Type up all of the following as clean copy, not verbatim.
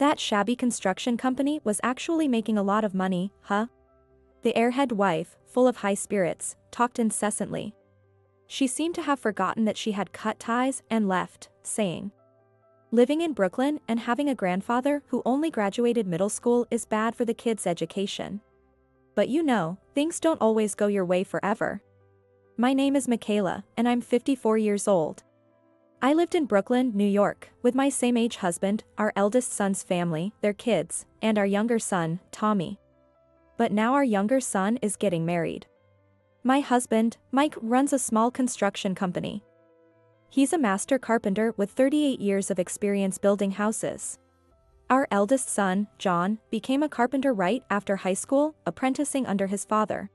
That shabby construction company was actually making a lot of money, huh? The airhead wife, full of high spirits, talked incessantly. She seemed to have forgotten that she had cut ties and left, saying, "Living in Brooklyn and having a grandfather who only graduated middle school is bad for the kids' education. But you know, things don't always go your way forever. My name is Michaela, and I'm 54 years old. I lived in Brooklyn, New York, with my same-age husband, our eldest son's family, their kids, and our younger son, Tommy. But now our younger son is getting married. My husband, Mike, runs a small construction company. He's a master carpenter with 38 years of experience building houses. Our eldest son, John, became a carpenter right after high school, apprenticing under his father.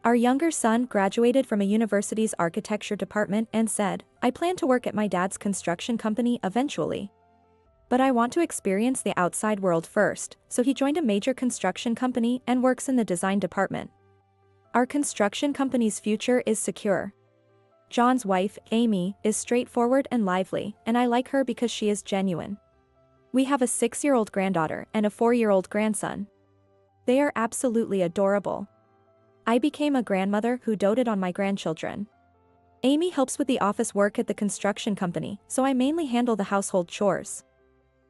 Our younger son graduated from a university's architecture department and said, "I plan to work at my dad's construction company eventually. But I want to experience the outside world first," so he joined a major construction company and works in the design department. Our construction company's future is secure. John's wife, Amy, is straightforward and lively, and I like her because she is genuine. We have a 6-year-old granddaughter and a 4-year-old grandson. They are absolutely adorable. I became a grandmother who doted on my grandchildren. Amy helps with the office work at the construction company, so I mainly handle the household chores.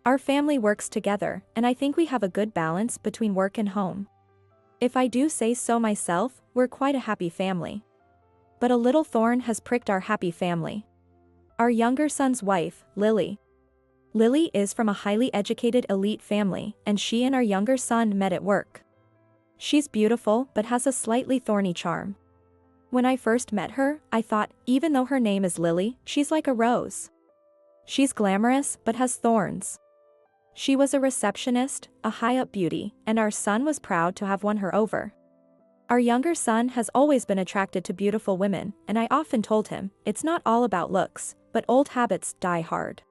Our family works together, and I think we have a good balance between work and home. If I do say so myself, we're quite a happy family. But a little thorn has pricked our happy family. Our younger son's wife, Lily. Lily is from a highly educated elite family, and she and our younger son met at work. She's beautiful but has a slightly thorny charm. When I first met her, I thought, even though her name is Lily, she's like a rose. She's glamorous but has thorns. She was a receptionist, a high-up beauty, and our son was proud to have won her over. Our younger son has always been attracted to beautiful women, and I often told him, it's not all about looks, but old habits die hard.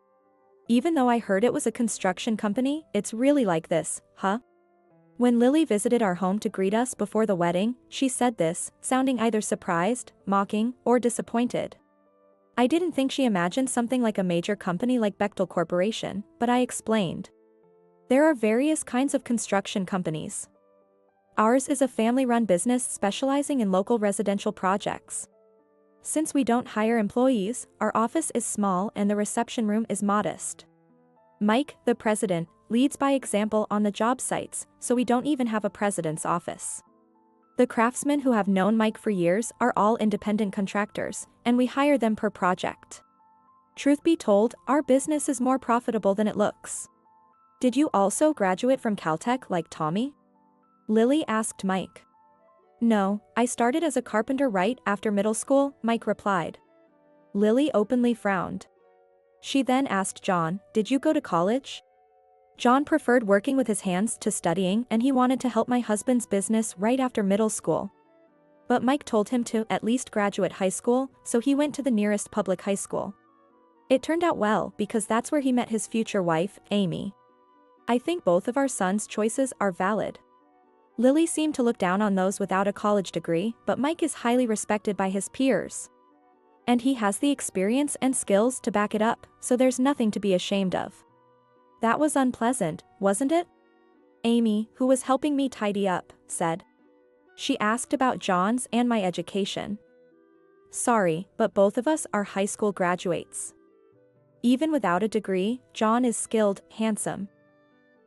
Even though I heard it was a construction company, it's really like this, huh? When Lily visited our home to greet us before the wedding, she said this, sounding either surprised, mocking, or disappointed. I didn't think she imagined something like a major company like Bechtel Corporation, but I explained. There are various kinds of construction companies. Ours is a family-run business specializing in local residential projects. Since we don't hire employees, our office is small and the reception room is modest. Mike, the president, leads by example on the job sites, so we don't even have a president's office. The craftsmen who have known Mike for years are all independent contractors, and we hire them per project. Truth be told, our business is more profitable than it looks. Did you also graduate from Caltech like Tommy? Lily asked Mike. No, I started as a carpenter right after middle school, Mike replied. Lily openly frowned. She then asked John, did you go to college? John preferred working with his hands to studying, and he wanted to help my husband's business right after middle school. But Mike told him to at least graduate high school, so he went to the nearest public high school. It turned out well because that's where he met his future wife, Amy. I think both of our sons' choices are valid. Lily seemed to look down on those without a college degree, but Mike is highly respected by his peers. And he has the experience and skills to back it up, so there's nothing to be ashamed of. That was unpleasant, wasn't it? Amy, who was helping me tidy up, said. She asked about John's and my education. Sorry, but both of us are high school graduates. Even without a degree, John is skilled, handsome,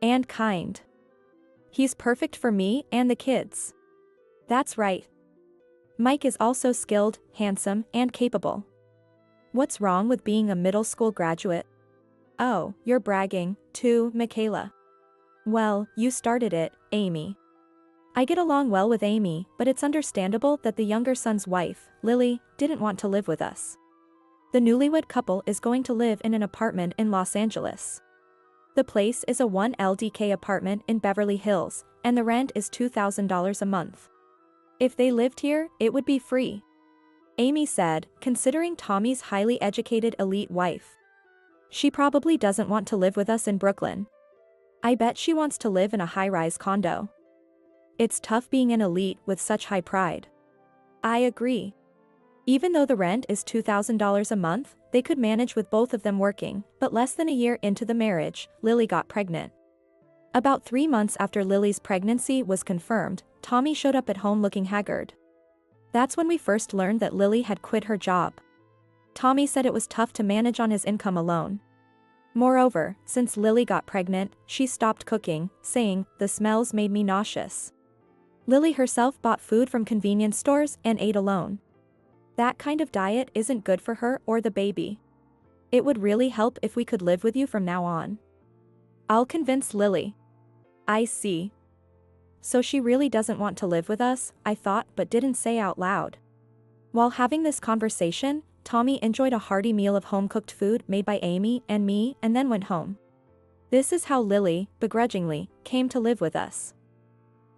and kind. He's perfect for me and the kids. That's right. Mike is also skilled, handsome, and capable. What's wrong with being a middle school graduate? Oh, you're bragging, too, Michaela. Well, you started it, Amy. I get along well with Amy, but it's understandable that the younger son's wife, Lily, didn't want to live with us. The newlywed couple is going to live in an apartment in Los Angeles. The place is a 1 LDK apartment in Beverly Hills, and the rent is $2,000 a month. If they lived here, it would be free. Amy said, considering Tommy's highly educated elite wife. She probably doesn't want to live with us in Brooklyn. I bet she wants to live in a high-rise condo. It's tough being an elite with such high pride. I agree. Even though the rent is $2,000 a month, they could manage with both of them working, but less than a year into the marriage, Lily got pregnant. About 3 months after Lily's pregnancy was confirmed, Tommy showed up at home looking haggard. That's when we first learned that Lily had quit her job. Tommy said it was tough to manage on his income alone. Moreover, since Lily got pregnant, she stopped cooking, saying, "The smells made me nauseous." Lily herself bought food from convenience stores and ate alone. That kind of diet isn't good for her or the baby. It would really help if we could live with you from now on. I'll convince Lily. I see. So she really doesn't want to live with us, I thought, but didn't say out loud. While having this conversation, Tommy enjoyed a hearty meal of home-cooked food made by Amy and me and then went home. This is how Lily, begrudgingly, came to live with us.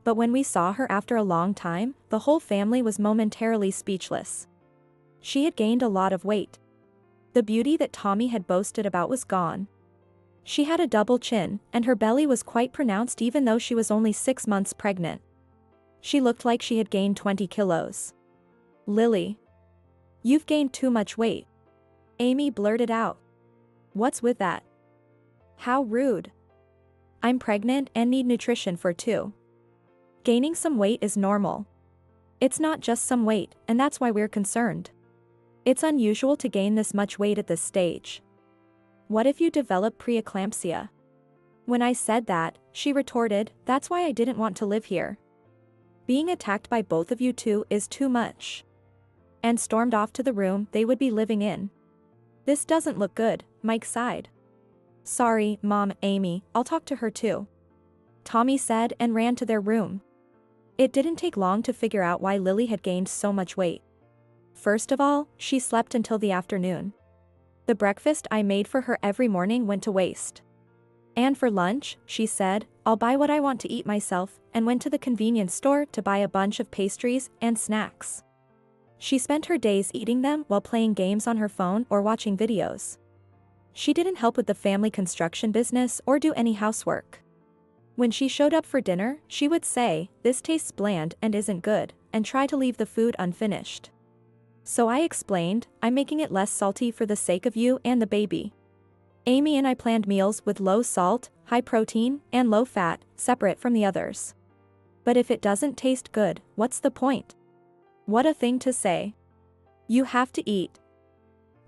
But when we saw her after a long time, the whole family was momentarily speechless. She had gained a lot of weight. The beauty that Tommy had boasted about was gone. She had a double chin, and her belly was quite pronounced even though she was only 6 months pregnant. She looked like she had gained 20 kilos. "Lily, you've gained too much weight," Amy blurted out. "What's with that? How rude. I'm pregnant and need nutrition for 2. Gaining some weight is normal. It's not just some weight, and that's why we're concerned. It's unusual to gain this much weight at this stage. What if you develop preeclampsia?" When I said that, she retorted, "That's why I didn't want to live here. Being attacked by both of you two is too much." And stormed off to the room they would be living in. "This doesn't look good," Mike sighed. "Sorry, Mom, Amy, I'll talk to her too," Tommy said and ran to their room. It didn't take long to figure out why Lily had gained so much weight. First of all, she slept until the afternoon. The breakfast I made for her every morning went to waste. And for lunch, she said, "I'll buy what I want to eat myself," and went to the convenience store to buy a bunch of pastries and snacks. She spent her days eating them while playing games on her phone or watching videos. She didn't help with the family construction business or do any housework. When she showed up for dinner, she would say, "This tastes bland and isn't good," and try to leave the food unfinished. So I explained, "I'm making it less salty for the sake of you and the baby." Amy and I planned meals with low salt, high protein, and low fat, separate from the others. But if it doesn't taste good, what's the point? What a thing to say. You have to eat.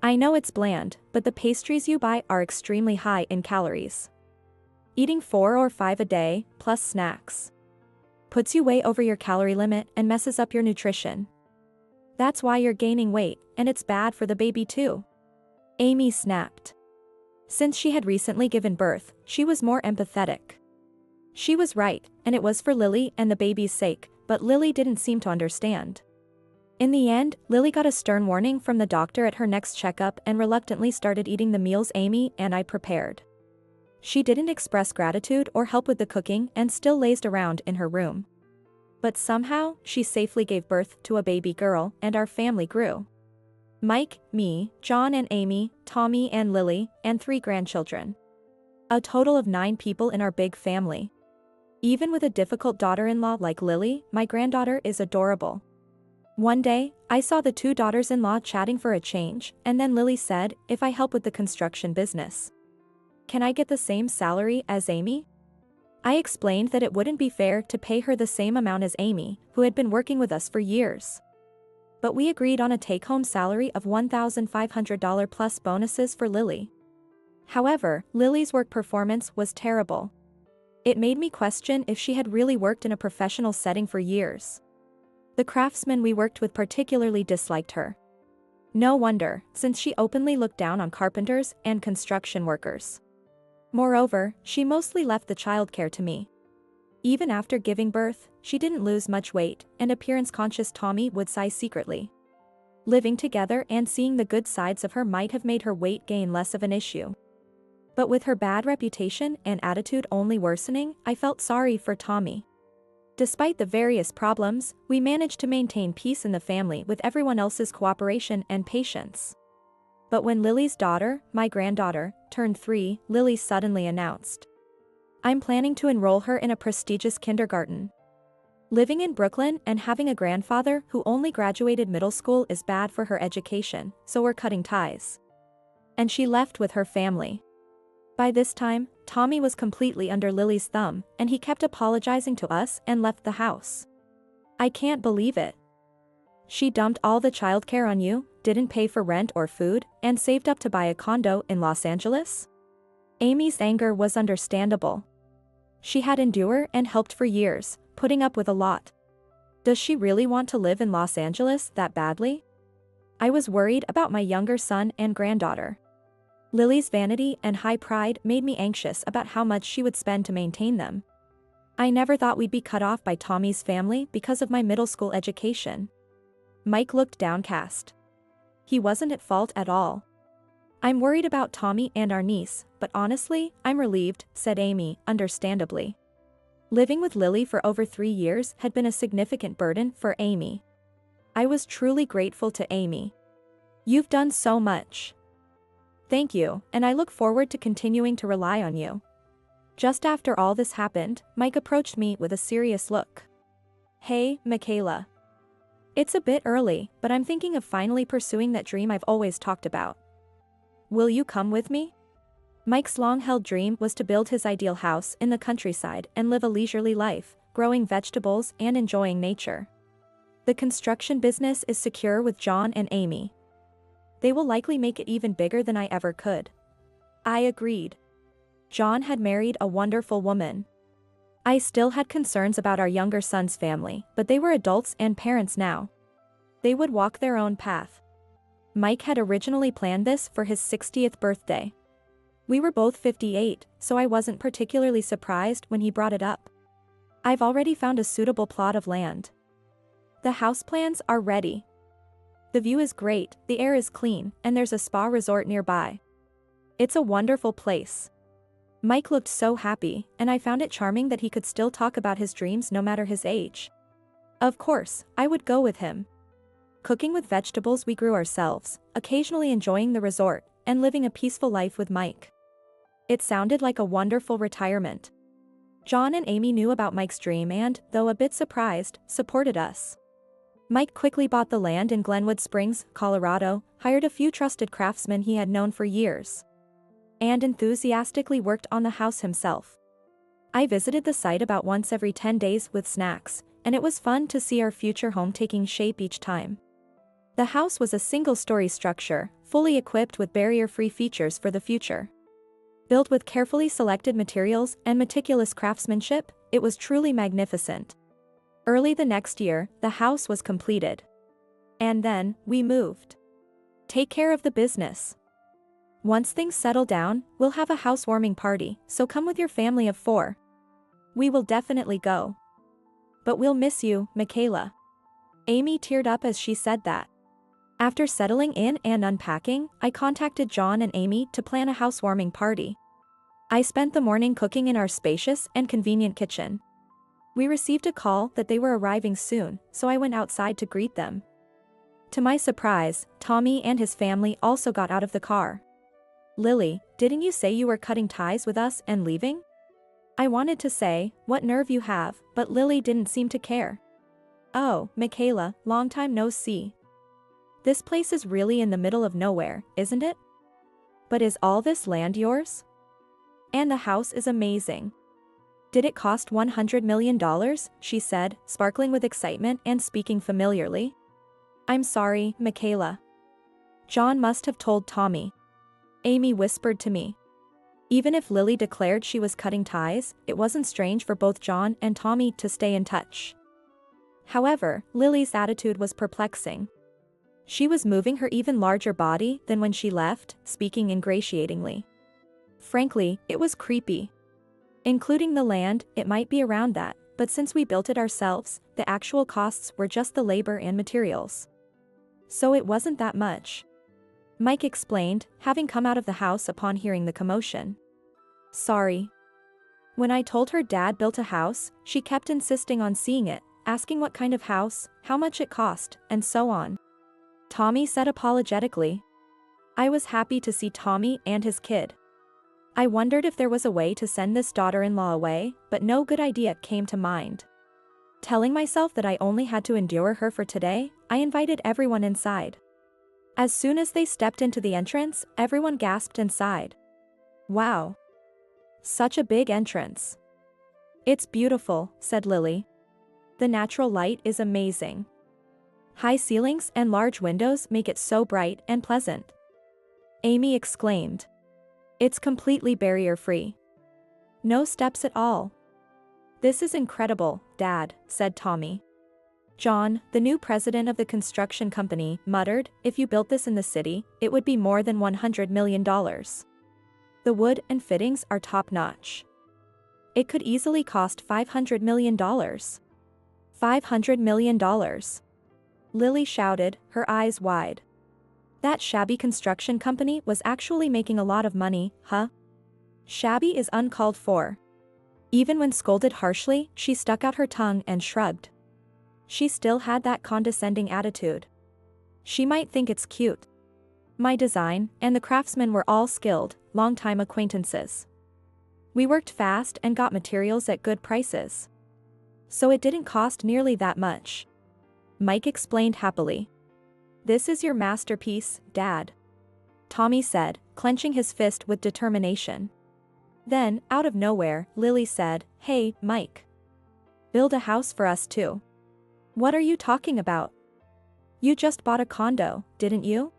I know it's bland, but the pastries you buy are extremely high in calories. Eating 4 or 5 a day, plus snacks, puts you way over your calorie limit and messes up your nutrition. That's why you're gaining weight, and it's bad for the baby too. Amy snapped. Since she had recently given birth, she was more empathetic. She was right, and it was for Lily and the baby's sake, but Lily didn't seem to understand. In the end, Lily got a stern warning from the doctor at her next checkup and reluctantly started eating the meals Amy and I prepared. She didn't express gratitude or help with the cooking and still lazed around in her room. But somehow, she safely gave birth to a baby girl, and our family grew. Mike, me, John and Amy, Tommy and Lily, and 3 grandchildren. A total of 9 people in our big family. Even with a difficult daughter-in-law like Lily, my granddaughter is adorable. One day, I saw the 2 daughters-in-law chatting for a change, and then Lily said, "If I help with the construction business, can I get the same salary as Amy?" I explained that it wouldn't be fair to pay her the same amount as Amy, who had been working with us for years. But we agreed on a take-home salary of $1,500 plus bonuses for Lily. However, Lily's work performance was terrible. It made me question if she had really worked in a professional setting for years. The craftsmen we worked with particularly disliked her. No wonder, since she openly looked down on carpenters and construction workers. Moreover, she mostly left the childcare to me. Even after giving birth, she didn't lose much weight, and appearance-conscious Tommy would sigh secretly. Living together and seeing the good sides of her might have made her weight gain less of an issue. But with her bad reputation and attitude only worsening, I felt sorry for Tommy. Despite the various problems, we managed to maintain peace in the family with everyone else's cooperation and patience. But when Lily's daughter, my granddaughter, turned 3, Lily suddenly announced, "I'm planning to enroll her in a prestigious kindergarten. Living in Brooklyn and having a grandfather who only graduated middle school is bad for her education, so we're cutting ties." And she left with her family. By this time, Tommy was completely under Lily's thumb, and he kept apologizing to us and left the house. I can't believe it. She dumped all the childcare on you, didn't pay for rent or food, and saved up to buy a condo in Los Angeles? Amy's anger was understandable. She had endured and helped for years, putting up with a lot. Does she really want to live in Los Angeles that badly? I was worried about my younger son and granddaughter. Lily's vanity and high pride made me anxious about how much she would spend to maintain them. I never thought we'd be cut off by Tommy's family because of my middle school education. Mike looked downcast. He wasn't at fault at all. I'm worried about Tommy and our niece, but honestly, I'm relieved, said Amy, understandably. Living with Lily for over 3 years had been a significant burden for Amy. I was truly grateful to Amy. You've done so much. Thank you, and I look forward to continuing to rely on you. Just after all this happened, Mike approached me with a serious look. Hey, Michaela. It's a bit early, but I'm thinking of finally pursuing that dream I've always talked about. Will you come with me? Mike's long-held dream was to build his ideal house in the countryside and live a leisurely life, growing vegetables and enjoying nature. The construction business is secure with John and Amy. They will likely make it even bigger than I ever could. I agreed. John had married a wonderful woman. I still had concerns about our younger son's family, but they were adults and parents now. They would walk their own path. Mike had originally planned this for his 60th birthday. We were both 58, so I wasn't particularly surprised when he brought it up. I've already found a suitable plot of land. The house plans are ready. The view is great, the air is clean, and there's a spa resort nearby. It's a wonderful place. Mike looked so happy, and I found it charming that he could still talk about his dreams no matter his age. Of course, I would go with him. Cooking with vegetables we grew ourselves, occasionally enjoying the resort, and living a peaceful life with Mike. It sounded like a wonderful retirement. John and Amy knew about Mike's dream and, though a bit surprised, supported us. Mike quickly bought the land in Glenwood Springs, Colorado, hired a few trusted craftsmen he had known for years, and enthusiastically worked on the house himself. I visited the site about once every 10 days with snacks, and it was fun to see our future home taking shape each time. The house was a single-story structure, fully equipped with barrier-free features for the future. Built with carefully selected materials and meticulous craftsmanship, it was truly magnificent. Early the next year, the house was completed. And then, we moved. Take care of the business. Once things settle down, we'll have a housewarming party, so come with your family of 4. We will definitely go. But we'll miss you, Michaela. Amy teared up as she said that. After settling in and unpacking, I contacted John and Amy to plan a housewarming party. I spent the morning cooking in our spacious and convenient kitchen. We received a call that they were arriving soon, so I went outside to greet them. To my surprise, Tommy and his family also got out of the car. Lily, didn't you say you were cutting ties with us and leaving? I wanted to say, what nerve you have, but Lily didn't seem to care. Oh, Michaela, long time no see. This place is really in the middle of nowhere, isn't it? But is all this land yours? And the house is amazing. Did it cost $100 million? She said, sparkling with excitement and speaking familiarly. I'm sorry, Michaela. John must have told Tommy. Amy whispered to me. Even if Lily declared she was cutting ties, it wasn't strange for both John and Tommy to stay in touch. However, Lily's attitude was perplexing. She was moving her even larger body than when she left, speaking ingratiatingly. Frankly, it was creepy. Including the land, it might be around that, but since we built it ourselves, the actual costs were just the labor and materials. So it wasn't that much. Mike explained, having come out of the house upon hearing the commotion. Sorry. When I told her Dad built a house, she kept insisting on seeing it, asking what kind of house, how much it cost, and so on. Tommy said apologetically. I was happy to see Tommy and his kid. I wondered if there was a way to send this daughter-in-law away, but no good idea came to mind. Telling myself that I only had to endure her for today, I invited everyone inside. As soon as they stepped into the entrance, everyone gasped and sighed. Wow. Such a big entrance. It's beautiful, said Lily. The natural light is amazing. High ceilings and large windows make it so bright and pleasant. Amy exclaimed. It's completely barrier-free. No steps at all. This is incredible, Dad, said Tommy. John, the new president of the construction company, muttered, if you built this in the city, it would be more than $100 million. The wood and fittings are top-notch. It could easily cost $500 million. $500 million. Lily shouted, her eyes wide. That shabby construction company was actually making a lot of money, huh? Shabby is uncalled for. Even when scolded harshly, she stuck out her tongue and shrugged. She still had that condescending attitude. She might think it's cute. My design and the craftsmen were all skilled, long-time acquaintances. We worked fast and got materials at good prices. So it didn't cost nearly that much. Mike explained happily. This is your masterpiece, Dad. Tommy said, clenching his fist with determination. Then, out of nowhere, Lily said, hey, Mike. Build a house for us too. What are you talking about? You just bought a condo, didn't you?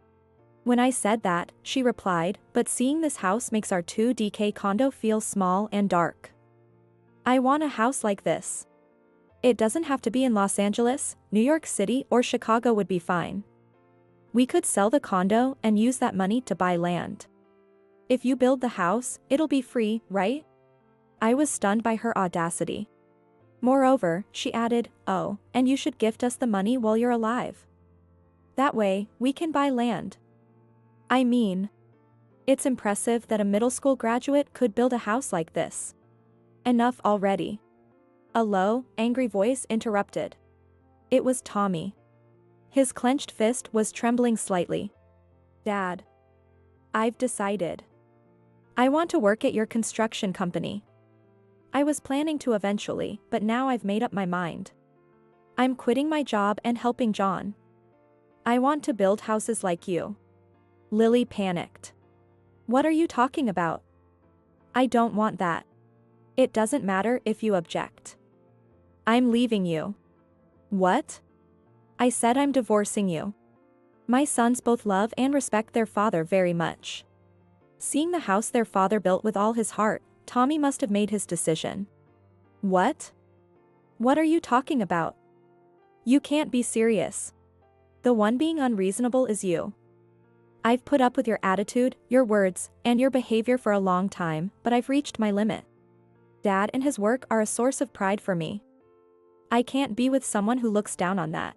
When I said that, she replied, but seeing this house makes our 2DK condo feel small and dark. I want a house like this. It doesn't have to be in Los Angeles, New York City, or Chicago would be fine. We could sell the condo and use that money to buy land. If you build the house, it'll be free, right? I was stunned by her audacity. Moreover, she added, oh, and you should gift us the money while you're alive. That way, we can buy land. I mean, it's impressive that a middle school graduate could build a house like this. Enough already. A low, angry voice interrupted. It was Tommy. His clenched fist was trembling slightly. Dad. I've decided. I want to work at your construction company. I was planning to eventually, but now I've made up my mind. I'm quitting my job and helping John. I want to build houses like you. Lily panicked. What are you talking about? I don't want that. It doesn't matter if you object. I'm leaving you. What? I said I'm divorcing you. My sons both love and respect their father very much. Seeing the house their father built with all his heart, Tommy must have made his decision. What? What are you talking about? You can't be serious. The one being unreasonable is you. I've put up with your attitude, your words, and your behavior for a long time, but I've reached my limit. Dad and his work are a source of pride for me. I can't be with someone who looks down on that.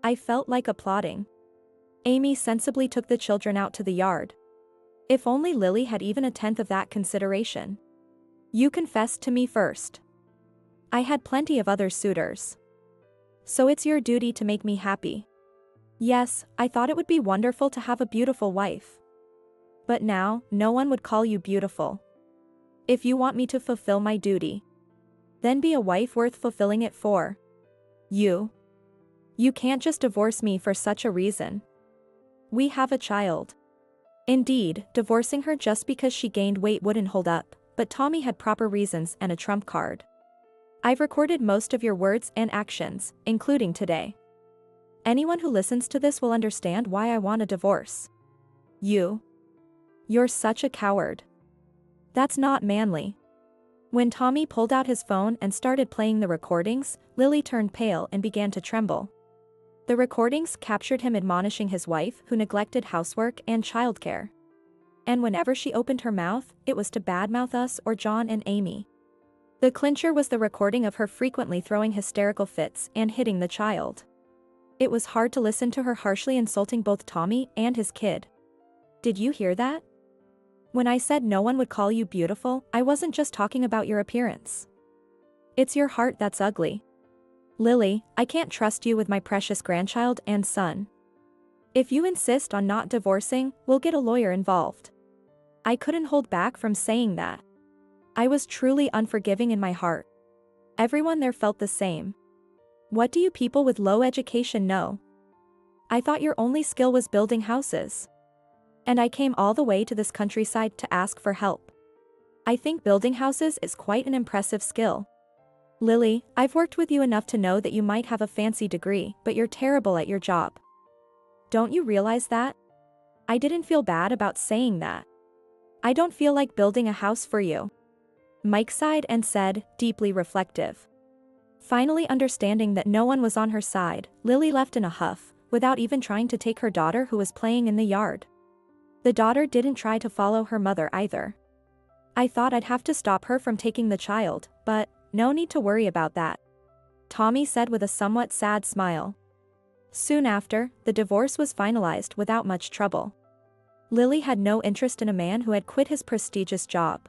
I felt like applauding. Amy sensibly took the children out to the yard. If only Lily had even a tenth of that consideration. You confessed to me first. I had plenty of other suitors. So it's your duty to make me happy. Yes, I thought it would be wonderful to have a beautiful wife. But now, no one would call you beautiful. If you want me to fulfill my duty, then be a wife worth fulfilling it for. You. You can't just divorce me for such a reason. We have a child. Indeed, divorcing her just because she gained weight wouldn't hold up, but Tommy had proper reasons and a trump card. I've recorded most of your words and actions, including today. Anyone who listens to this will understand why I want a divorce. You're such a coward. That's not manly. When Tommy pulled out his phone and started playing the recordings, Lily turned pale and began to tremble. The recordings captured him admonishing his wife who neglected housework and childcare. And whenever she opened her mouth, it was to badmouth us or John and Amy. The clincher was the recording of her frequently throwing hysterical fits and hitting the child. It was hard to listen to her harshly insulting both Tommy and his kid. Did you hear that? When I said no one would call you beautiful, I wasn't just talking about your appearance. It's your heart that's ugly. Lily, I can't trust you with my precious grandchild and son. If you insist on not divorcing, we'll get a lawyer involved. I couldn't hold back from saying that. I was truly unforgiving in my heart. Everyone there felt the same. What do you people with low education know? I thought your only skill was building houses. And I came all the way to this countryside to ask for help. I think building houses is quite an impressive skill. Lily, I've worked with you enough to know that you might have a fancy degree, but you're terrible at your job. Don't you realize that? I didn't feel bad about saying that. I don't feel like building a house for you. Mike sighed and said, deeply reflective. Finally understanding that no one was on her side, Lily left in a huff, without even trying to take her daughter who was playing in the yard. The daughter didn't try to follow her mother either. I thought I'd have to stop her from taking the child, but no need to worry about that. Tommy said with a somewhat sad smile. Soon after, the divorce was finalized without much trouble. Lily had no interest in a man who had quit his prestigious job.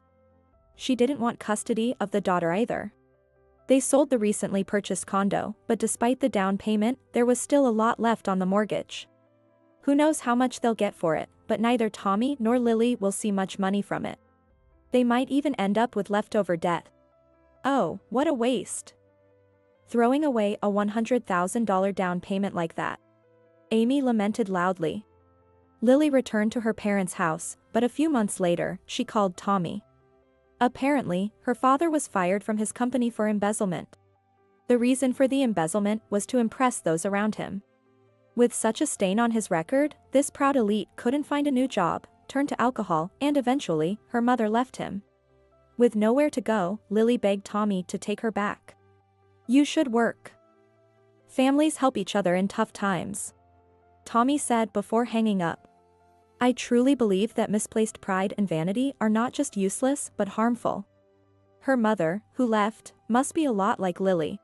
She didn't want custody of the daughter either. They sold the recently purchased condo, but despite the down payment, there was still a lot left on the mortgage. Who knows how much they'll get for it, but neither Tommy nor Lily will see much money from it. They might even end up with leftover debt. Oh, what a waste. Throwing away a $100,000 down payment like that. Amy lamented loudly. Lily returned to her parents' house, but a few months later, she called Tommy. Apparently, her father was fired from his company for embezzlement. The reason for the embezzlement was to impress those around him. With such a stain on his record, this proud elite couldn't find a new job, turned to alcohol, and eventually, her mother left him. With nowhere to go, Lily begged Tommy to take her back. You should work. Families help each other in tough times. Tommy said before hanging up. I truly believe that misplaced pride and vanity are not just useless but harmful. Her mother, who left, must be a lot like Lily.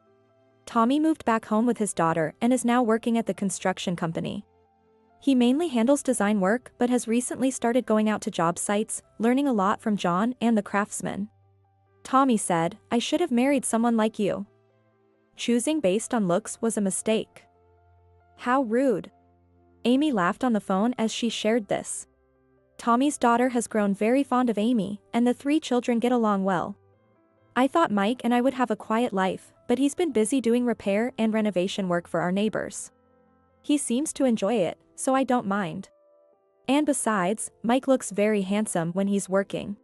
Tommy moved back home with his daughter and is now working at the construction company. He mainly handles design work but has recently started going out to job sites, learning a lot from John and the craftsmen. Tommy said, I should have married someone like you. Choosing based on looks was a mistake. How rude. Amy laughed on the phone as she shared this. Tommy's daughter has grown very fond of Amy, and the three children get along well. I thought Mike and I would have a quiet life, but he's been busy doing repair and renovation work for our neighbors. He seems to enjoy it, so I don't mind. And besides, Mike looks very handsome when he's working.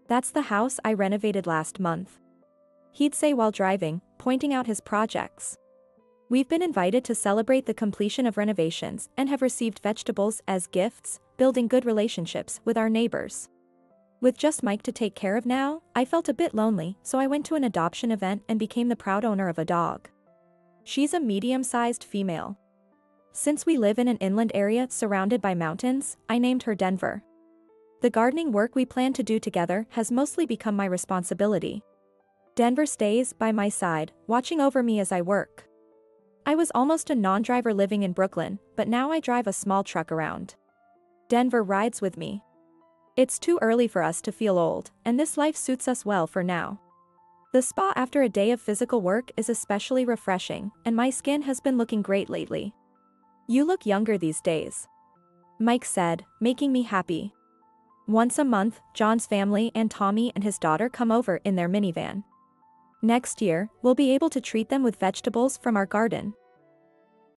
That's the house I renovated last month. He'd say while driving, pointing out his projects. We've been invited to celebrate the completion of renovations and have received vegetables as gifts, building good relationships with our neighbors. With just Mike to take care of now, I felt a bit lonely, so I went to an adoption event and became the proud owner of a dog. She's a medium-sized female. Since we live in an inland area surrounded by mountains, I named her Denver. The gardening work we plan to do together has mostly become my responsibility. Denver stays by my side, watching over me as I work. I was almost a non-driver living in Brooklyn, but now I drive a small truck around. Denver rides with me. It's too early for us to feel old, and this life suits us well for now. The spa after a day of physical work is especially refreshing, and my skin has been looking great lately. You look younger these days. Mike said, making me happy. Once a month, John's family and Tommy and his daughter come over in their minivan. Next year, we'll be able to treat them with vegetables from our garden.